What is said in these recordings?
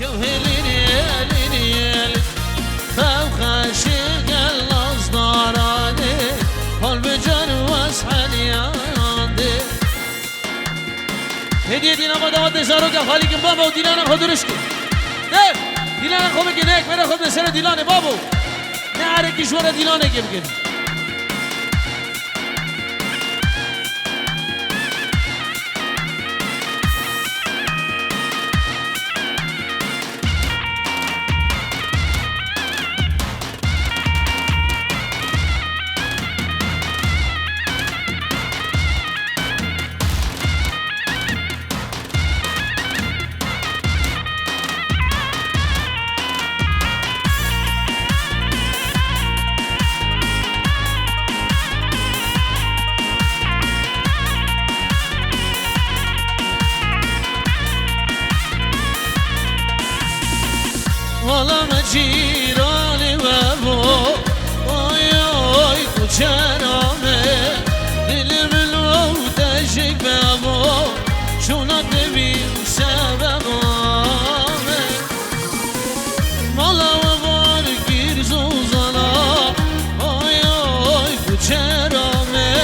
كوهليني ليني فوق عشق الأصداراني قلب جان واسحل ياندي هدية دينا ما دوات نزارو كفالي كم بابا وديلانا خدرش كن ده ديلانا خوبه که نک میره خود سر دیلانه بابو نه هر کشور دیلانه که بگن والا مجیرانی و بو آی آی کوچرامه دلم لو تشک بابو شونات نبیم سببامه والا و بار گیر زوزانا آی آی کوچرامه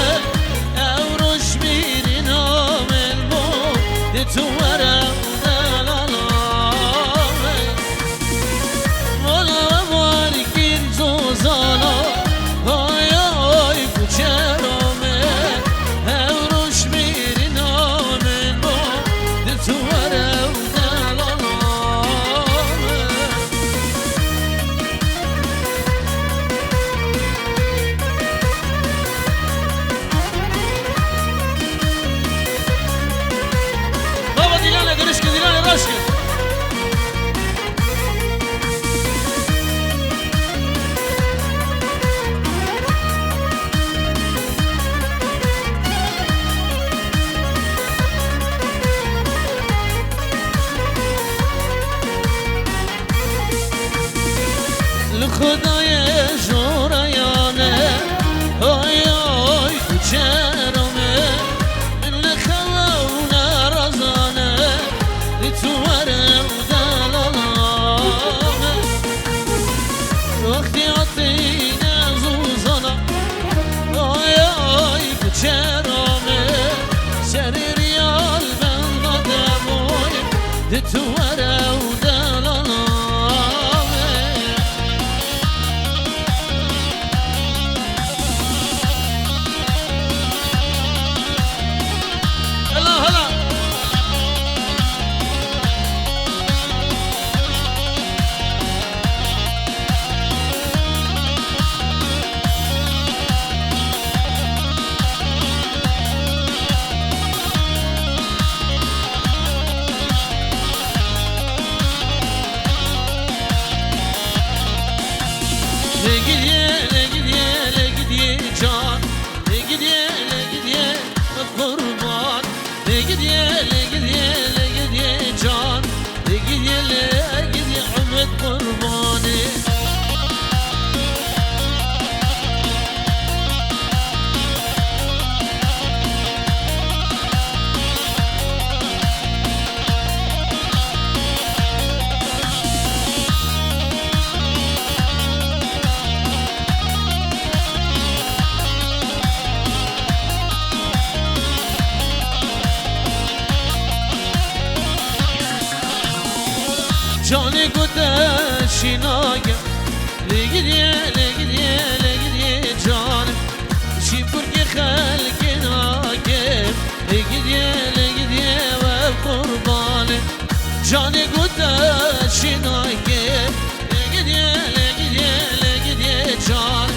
اوروش میرین آمل بو دتو ورم خدای جورایانه آی آی کوچرامه من خواونه رازانه تو ورم دلالامه وقتی آتی نزوزانا آی آی کوچرامه سری ریال بنده بوی تو ورم دلالامه لگیدیه جان لگیدیه قربان لگیدیه جان لگیدیه عمد قربانی جانی گوته شیناگه لگیدیه جان شی برگی خلقی ناگه لگیدیه و قربانه جانی گوته شیناگه لگیدیه جان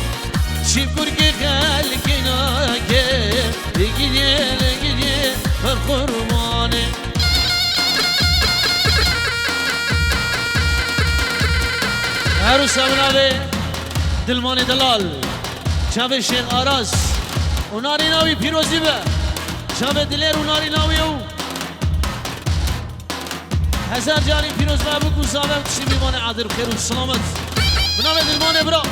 شی برگی خلقی ناگه لگیدیه و قربانه عروس ابناوی دلمان دلال شب شیخ آراز اوناری ناوی پیروزی به شب دلیر اوناری ناوی او هزار جاری پیروز به ابو کوزابه کشی بیمان عادر بخیر و سلامت بنام دلمان برا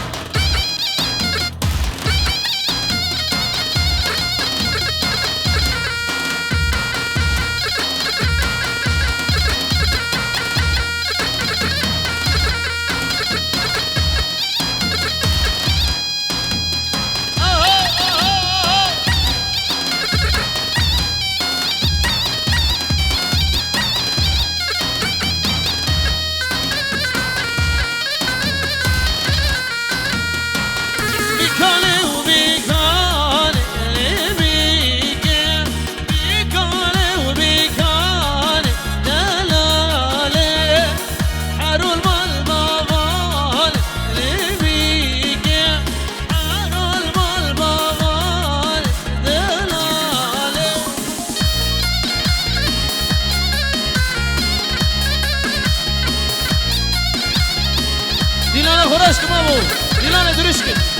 دیلانه خورش کما بو دیلانه درش کن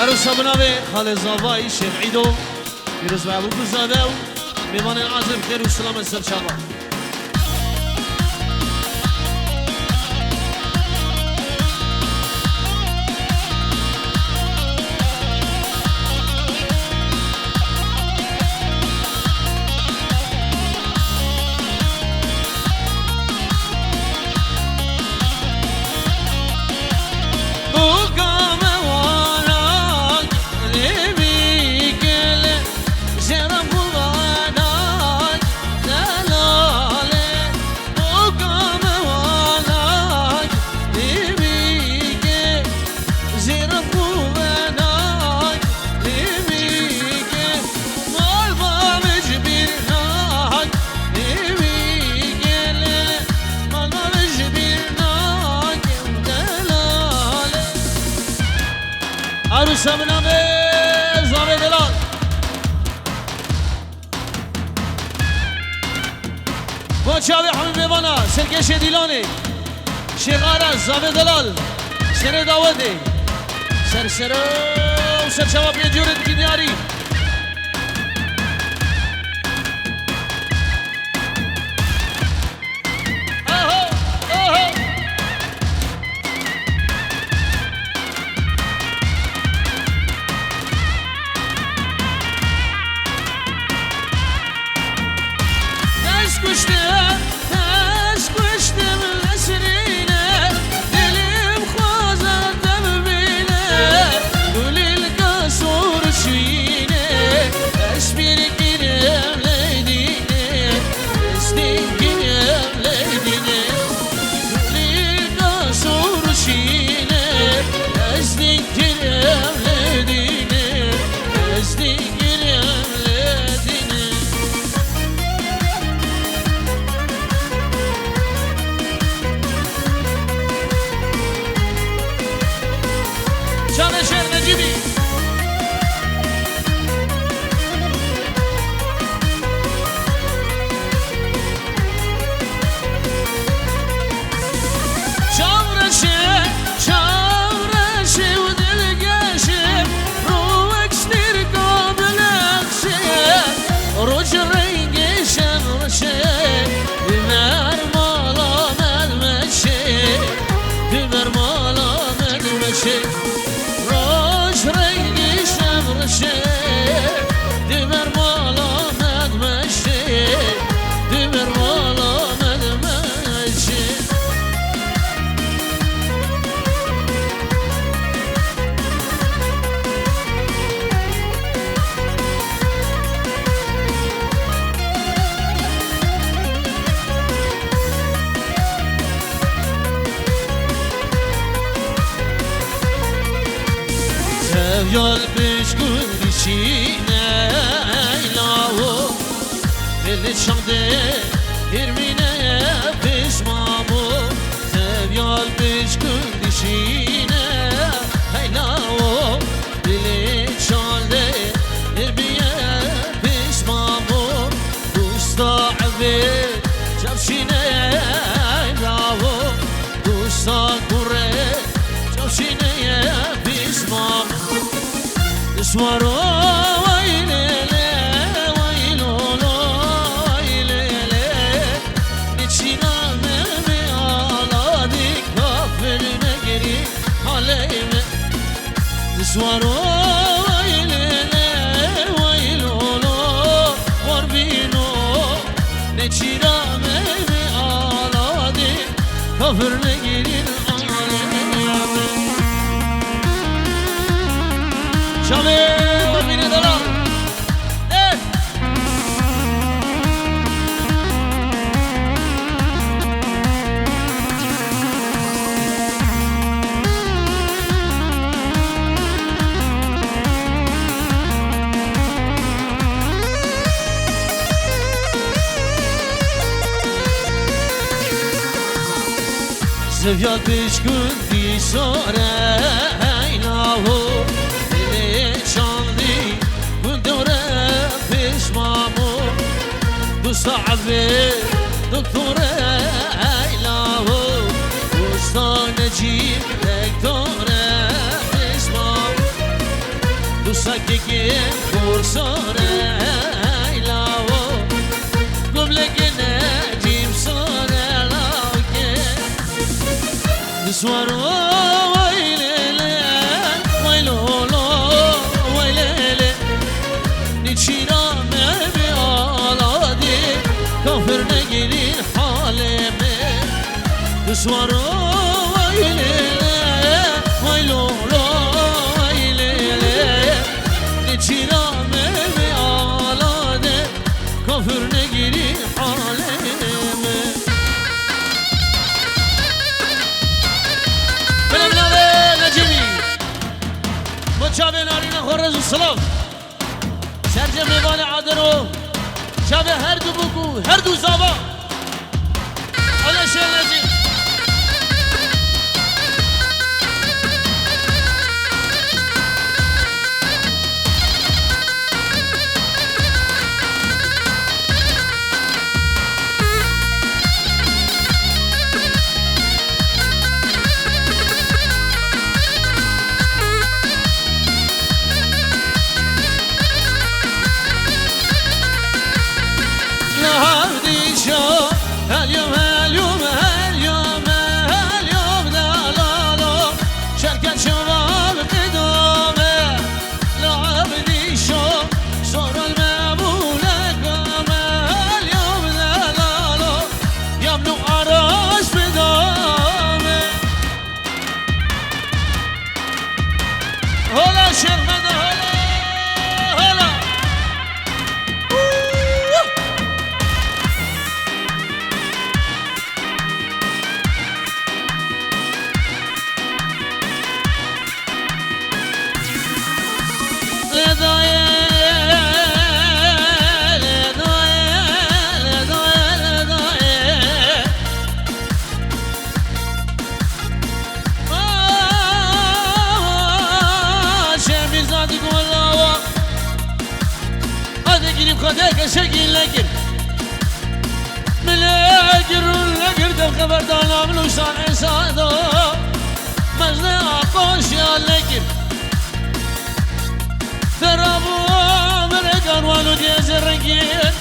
عروسا بناوه خال زاوای شیخ عیدو پیروز و ابو زاده و میوان عازم خیر و سلام سرچاوا عروسا بنامه زاوه دلال با چاوی حمید میوانا سرکش دیلانی شیخ عرز زاوه دلال سر داوده سر و سر چاوا پیجورد کی دیاری Yol pişkün dişine eylahu Beli çamde irmine pişmamu Sev yol pişkün dişine eylahu Beli çamde irmine pişmamu Dusta evvel çavşine eylahu Dusta kure çavşine pişmamu Swaro wailele wailolo wailele nichina سوارو ويلي ويلولو قربينو نچيرا مي آلادي كفر نگيرين شامي ومين دلال زفيات بشكون في صورة هيناهو دلي شاندي كنت ورا بيش مامو دوستعبي دكتورة هيناهو دوستا نجيب دكتورة بيش مامو دوستا كيكي فرصورة هيناهو قبلك نجيب صورة سوارو ويلي ويلولو ويلي نچيرا مي آلادي كافر نگيرين حالمي سوارو ويلي ويلولو ويلي نچيرا مي آلادي كافر نگيرين حالمي شابه نارينا خورز السلام سرجه ميوان عادرو شابه هر دو بوكو هر دو زابا على شيء نجي خداك شكل لكن ملاقر لقر دم خبر دانا ملوشان انسانو مجنى عقوش يا لكن ترابو مرقان والو ديز الرنقين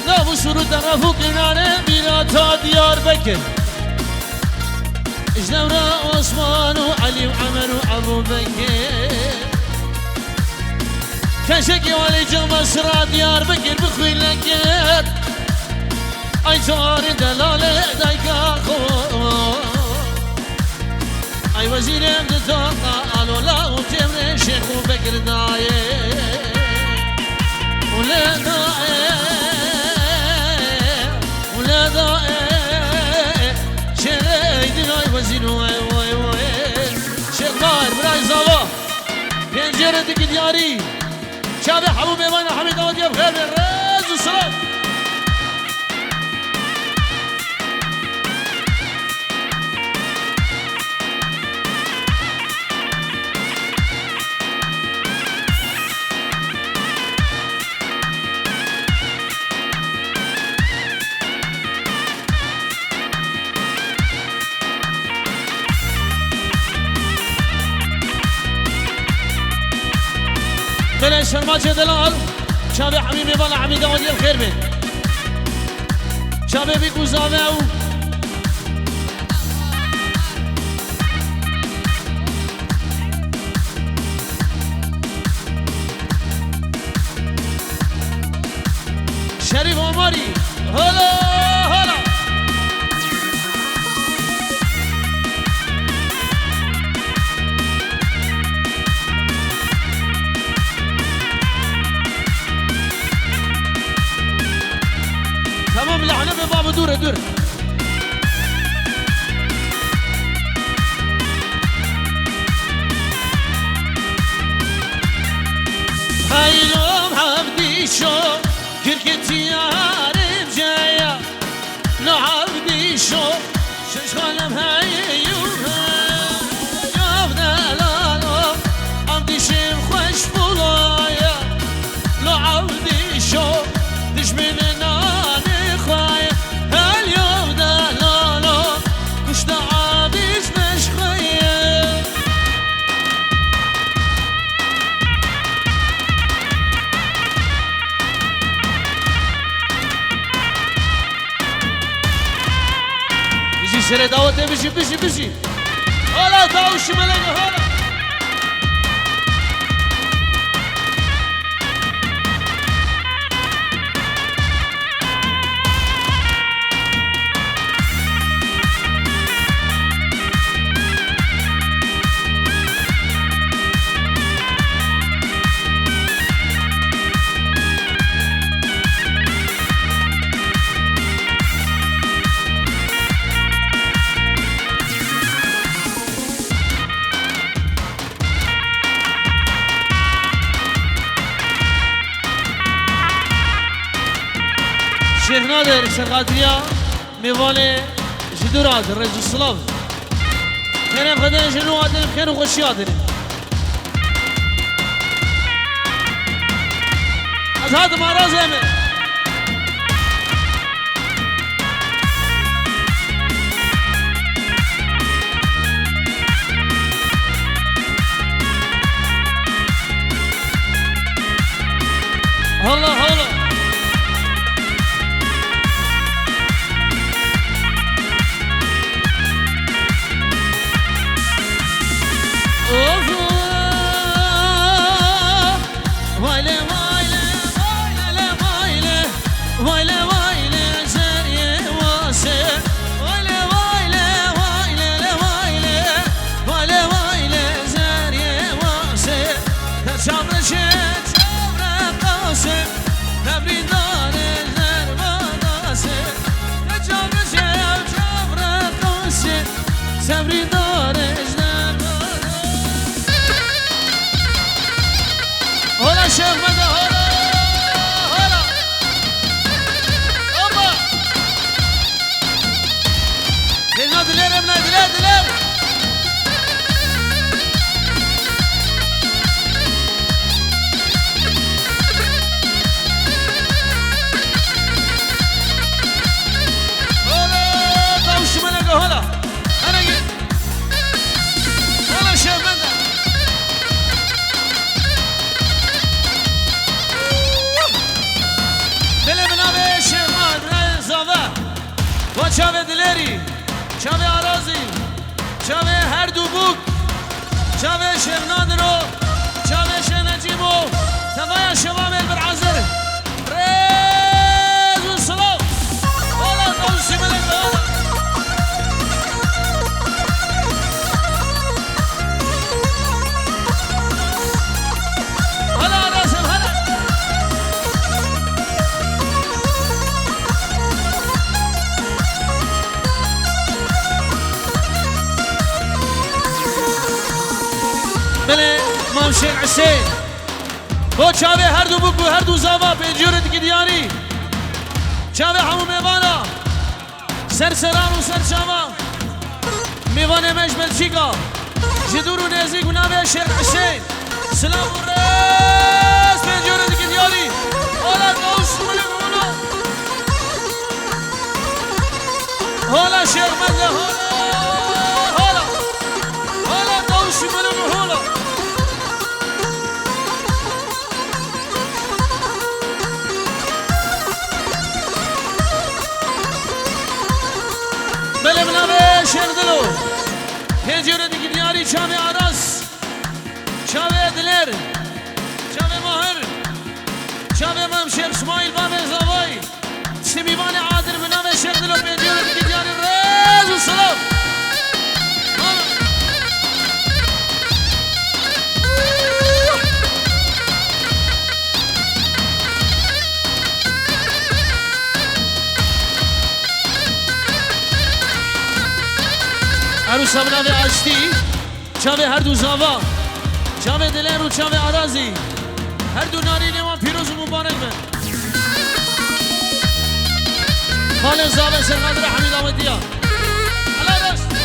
لابو شروع طرفو كنانه بيراتا ديار بكر اجنورا عثمان وعلي وعمر وابو بكر كشكي والي جمع سرا ديار بكر بخوي لكر اي جار دلالة دايكا خو اي وزير امدتاقا قالوا لا وتمر شيخ بكر دايه ولا دايه ولا دايه شريدنا اي وزير واي واي واي شيخ باهر براي زوا بينجردك دياري شابه حبوب ايمان حميد اوديا بخير من راز والسلام بلاش شرماجة دلال شابه حبيبي بالا حميدة ودي الخير بين شابه بيكو زامعو دیاری هلا هلا تمام لعنه به باب دوره دور هیلم عبدی شو گرکتی عارف جایا نه عبدی شو شش خالم هیوها جاب دلالو عبدی شم خوش بولایا نه عبدی شو دشمن نان خوایا هل یاب دلالو کشت عبدیش مشخویا سر دعوت بشی بشی بشی حالا دعوشی ملنگه حالا شيخ نادر سرقاتريا ميفاني جدورات الرجل الصلاف كان بغدا جنو عادل بخير وخشي عادل هذا ما رازمه هلا هلا چاوه دلری چاوه آرازی چاوه هر دو بوک چاوه شمنادرو چاوه شنجیبو تبایا شوام البرعزر ريز والصلاة والله توسي ملك هذا هلا راسم هلا بله مام شیخ حسین با چاوه هر دو بکو هر دو زاوا پنجور دیگه دیاری چاوه همو میوانا سر سران و سر چاوا میوان مجمل چیکا جدور و نزیک و نامه شیخ حسین سلام و رس پنجور دیگه دیاری حالا دوست ملک حالا شیخ مده حالا دوست ملک حالا بله بنابه شیخ دلو پنجره دیگه دیاری چاوه آراس چاوه دلر چاوه ماهر چاوه مام شیخ اسماعیل بام زاوای عروس ابناوی اشتی چاوه هر دو زاوا چاوه دلیر و چاوه عرازی هر دو ناری نیوان پیروز و مبارک من خالد زاوه سرقدر حمید آمدیا علا راست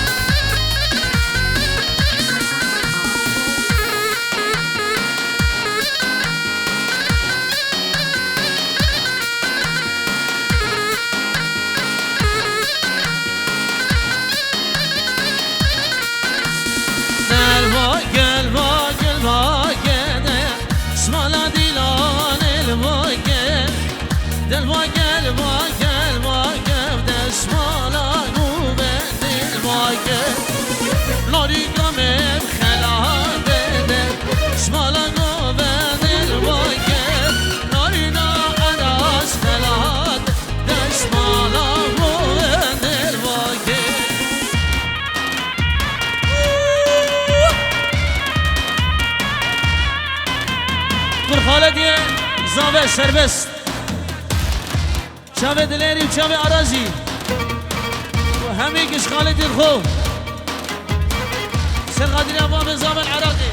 خالدیه زاوه سربست چاوه دلیری و چاوه عرازی و همه کش خالدی خو سرقادری ابواب زاوه العراقی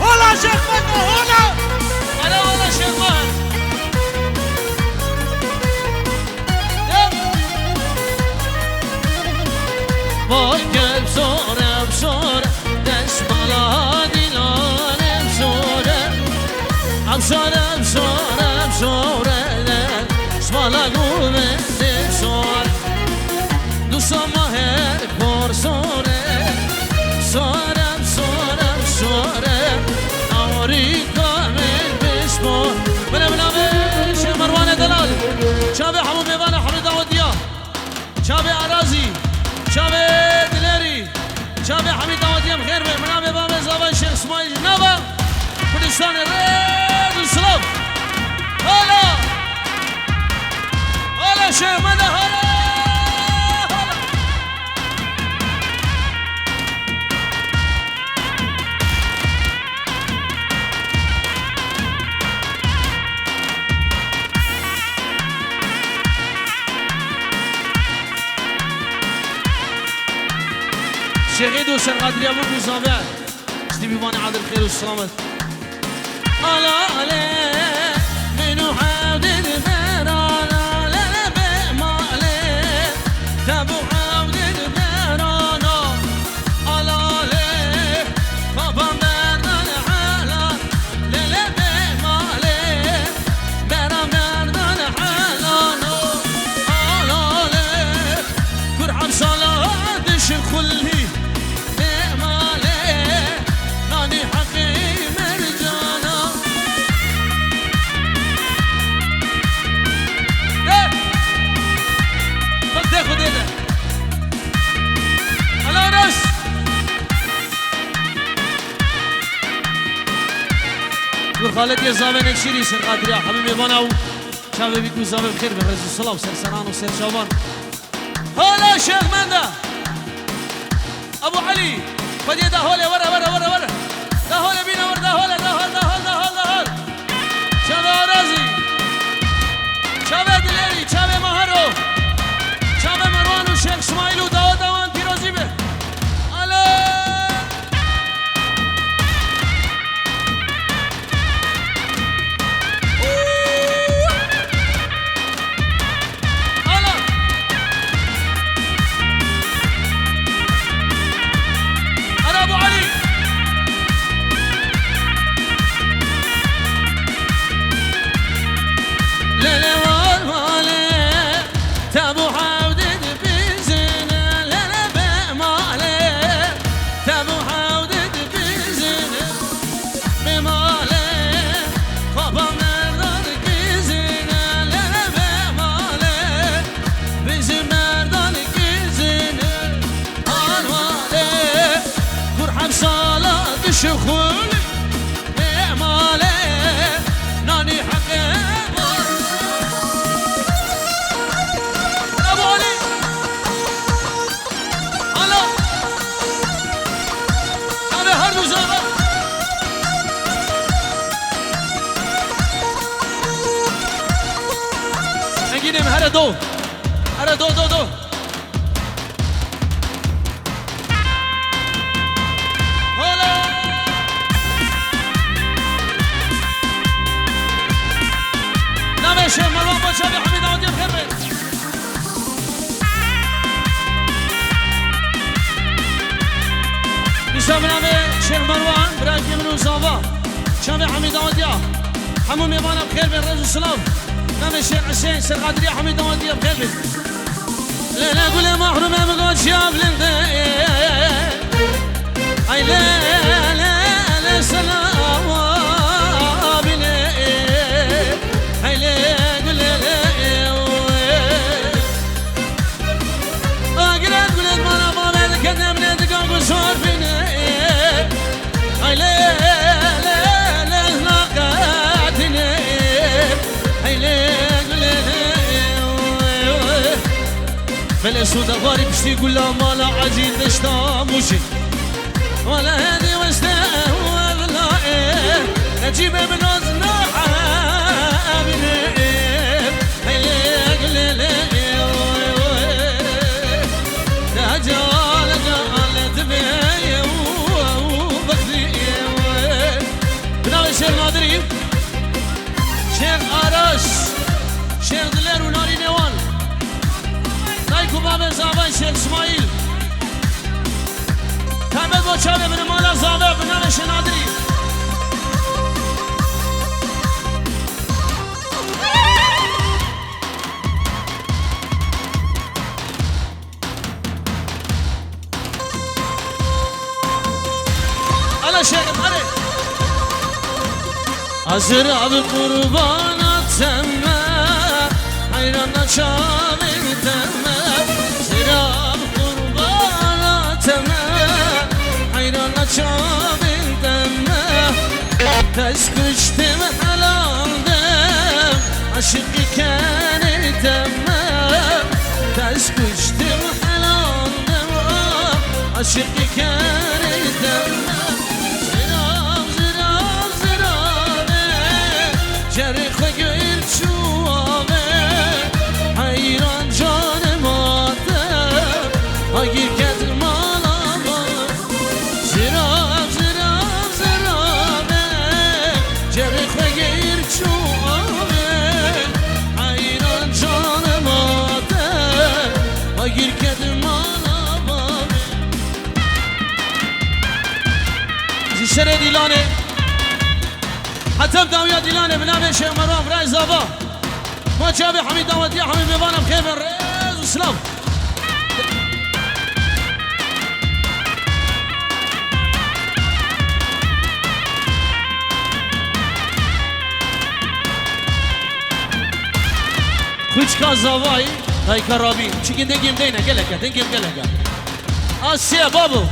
هلا شيخ مكة هلا هلا والله شيخ مهر وای گل بسوره بسوره دست بالا دیلانه بسوره بسوره بسوره بسوره دست بالا گوه بسوره دوستا ماهر پر سوره سوره بسوره بسوره آمریکا من بسپور بله بله بشه مروان دلال چابه همو میوان حمید آودیا چابه عرازی چابه دلیری چابه حمید آودیم خیر به منام بام زبان شیخ اسماعیل نوا کردستان رد و سلام هلا هلا شیخ مده هلا شغيد وسرقادري ابو بوزابه اشتي بيبان عاد الخير والسلامة الا علي منو عاد المرانا لا بمالي تابو عاد المرانا الا علي بابا مرنا الحالا لا بمالي برا مرنا الحالا الا علي كرحب صلاة شخلي خالد يا زمان نشيري سر قادر يا حبيبي بناو شباب بيكون زمان بخير بخير الصلاة وسر سنان وسر شوبان هلا شيخ مندا ابو علي بدي ده هلا ورا ورا ورا ورا ده هلا بينا ورا ده هلا ده هلا ده هلا ده هلا ده هلا شباب رازي شباب دليري شباب مهرو شباب مروان وشيخ اسماعيل وداود دوان بيروزي به ابو علي دو دو دو هلا نام شيخ مروان بوشابي حميد عودي بخير نشام نام شيخ مروان براكي منو صافا شامي حميد عودي حمو ميمانا بخير بين رجل السلام نام الشيخ حسين سرقادري حميد عودي بخير بين لا لا قول محروم مقعد شاب لنده اي لا لا لا سلام بنا اي لا قول لا اقرا قول ما انا بابا كنا من دقاق وصار فينا اي لا لا لا لاقاتنا اي لا فالاسود غاري بشتي يقول له مالا عجين دشتا موشي ولا هادي واستهوى بالله نجيب من وزنه حابين هيليك ليلي لا جال جال تبي وبخدي بناوي شيخ نادري شيخ عرش شيخ دلير وناري نيوان نايكو بابا زابا شيخ اسماعيل كامل بوشابي من مالا زابا بنام شنادري على شيخ مالي أزرع بقربانات سما حيران شامل تما زرع بقربانات سما حيران شامل تما تسكشتم حلال دم عشقي كان تمام تسكشتم حلال دم عشقي كان تمام جرخ گل شوامه حیران جان مادم اگیر کدر مالا زراب زراب زرابه جرخ گل شوامه حیران جان مادم اگیر کدر مالا زیشره دیلانه حتم داوية ديلاني بنام شيخ مروان براي زابا ما جابي حميد داوتي حميد ميبانا بخير من ريز وسلام خوشكا زاواي هاي كرابي چيكين دنگيم دينا گلكا دنگيم گلكا آسيا بابو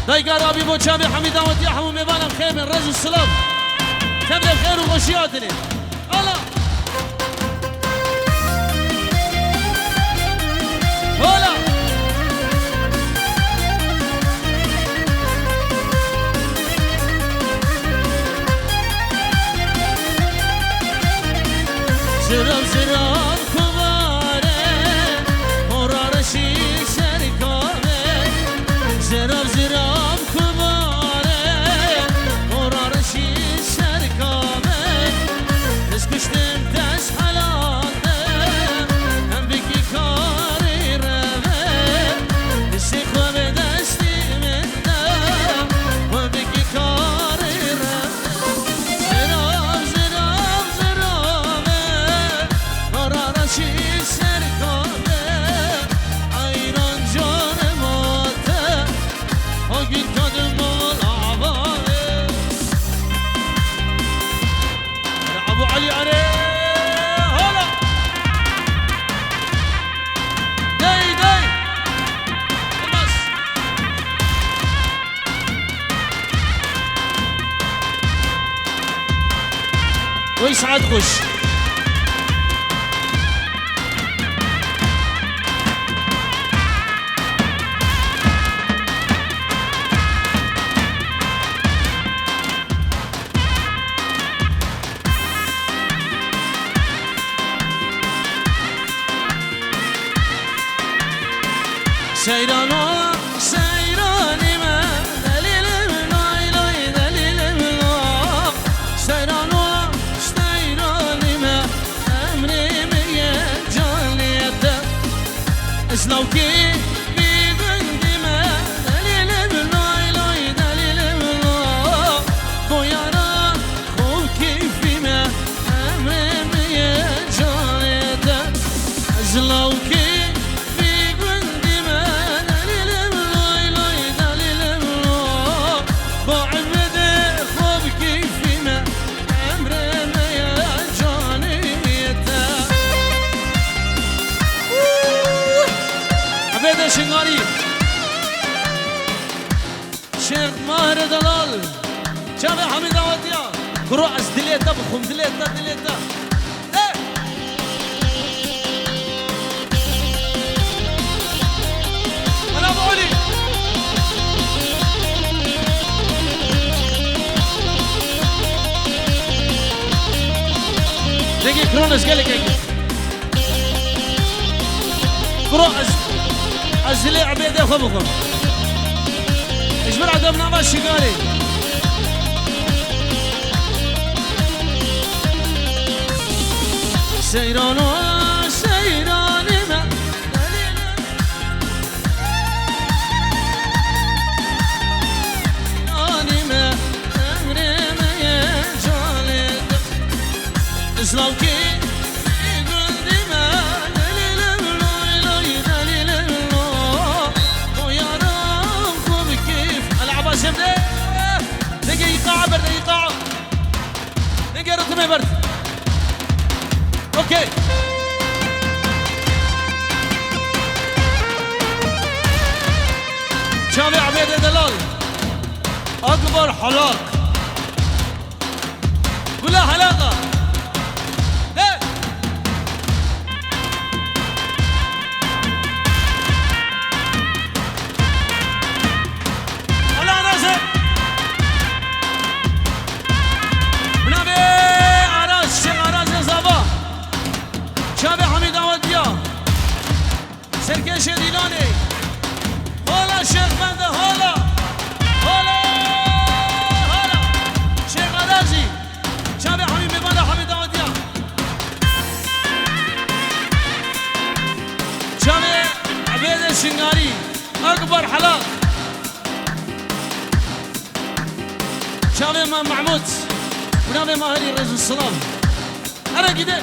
داي قرابي بو جابي حميد داوتي حمو ميبانا بخير من رجل السلام تبدا بخير وغشياتني الله هلا زراب زراب كباره قرارشي سركابه زراب زراب كباره قرارشي سركابه تسكشتم تس حلالدم هم بكي كاري رمه تسيخو بدستي منم و بكي كاري رمه زراب زراب زرابه قرارشي سركابه عيران جان ماته اگیر کدم العباده ابو علي عليه هلا داي داي بس ويسعد خش سيران سيراني ما دليل لاي لاي دليل سيران سيراني ما أمري مية جاليته اسلوكي ببندي ما دليل لاي لاي دليل بويانا خوب كيفي ما أمري مية جاليته اسلوكي شنگاری شیخ ماهر دلال جاب حمید آواتیا کرو از دلیتا بخون دلیتا انا بقولي دقيق كرونس قالك كرو أزلي عبيدة خبكم إجبر عدم نعمل شقاري سيران سيران ما أني ما أمري ما يجالد إسلامكي دقيقة رتمي برد اوكي شامي عبيد دلال اكبر حلاق كلها حلاقة شاب حمید آواتیا سرکش دیلانی هلا شیخ بنده هلا شیخ عرازی شاب حمید بنده حمید آواتیا شاب عبید شنگاری اکبر حلاق شاب محمود ونام ماهری رئيس السلام انا كده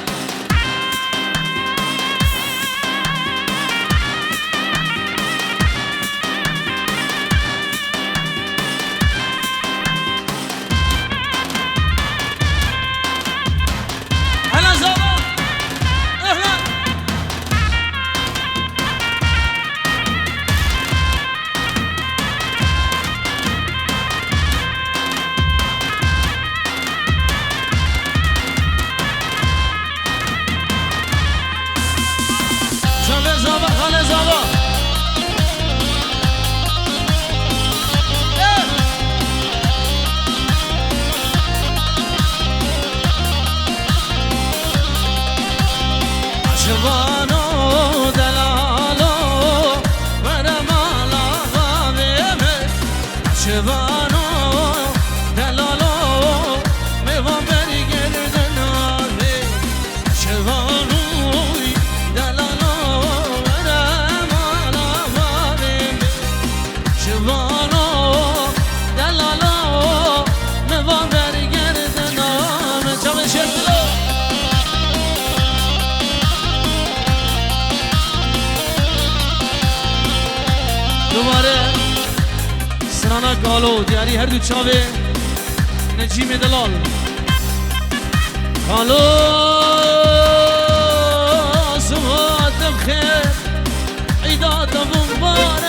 شوانو دلالو ورمالا غابيمه شوانو دلالو ميوان بري گردنابه شوانو دلالو ورمالا غابيمه شوانو دلالو ميوان بري گردنابه چاوه شکلو دوباره سرانا گالو دیاری هر دو چاوه نجیم دلال گالو سوات بخیر عیدات مبارک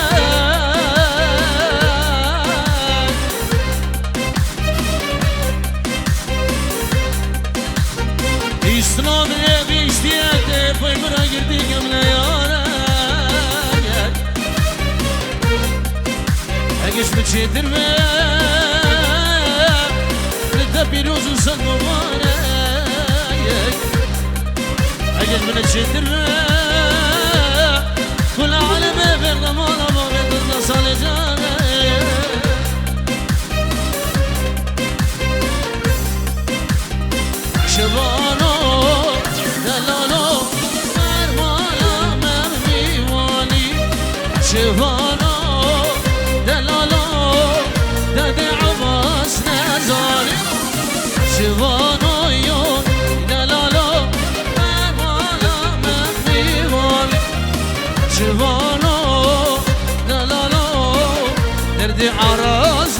اسلام بیشتیت پای برا گردی کم نیاره اگش بچیدر و لده پیروز و صد مبارک اگش بچیدر و کل عالم بردمان شفانا دلالا دد عباس نزاری شفانا یون دلالا موالا مفیوال شفانا دلالا درد عراس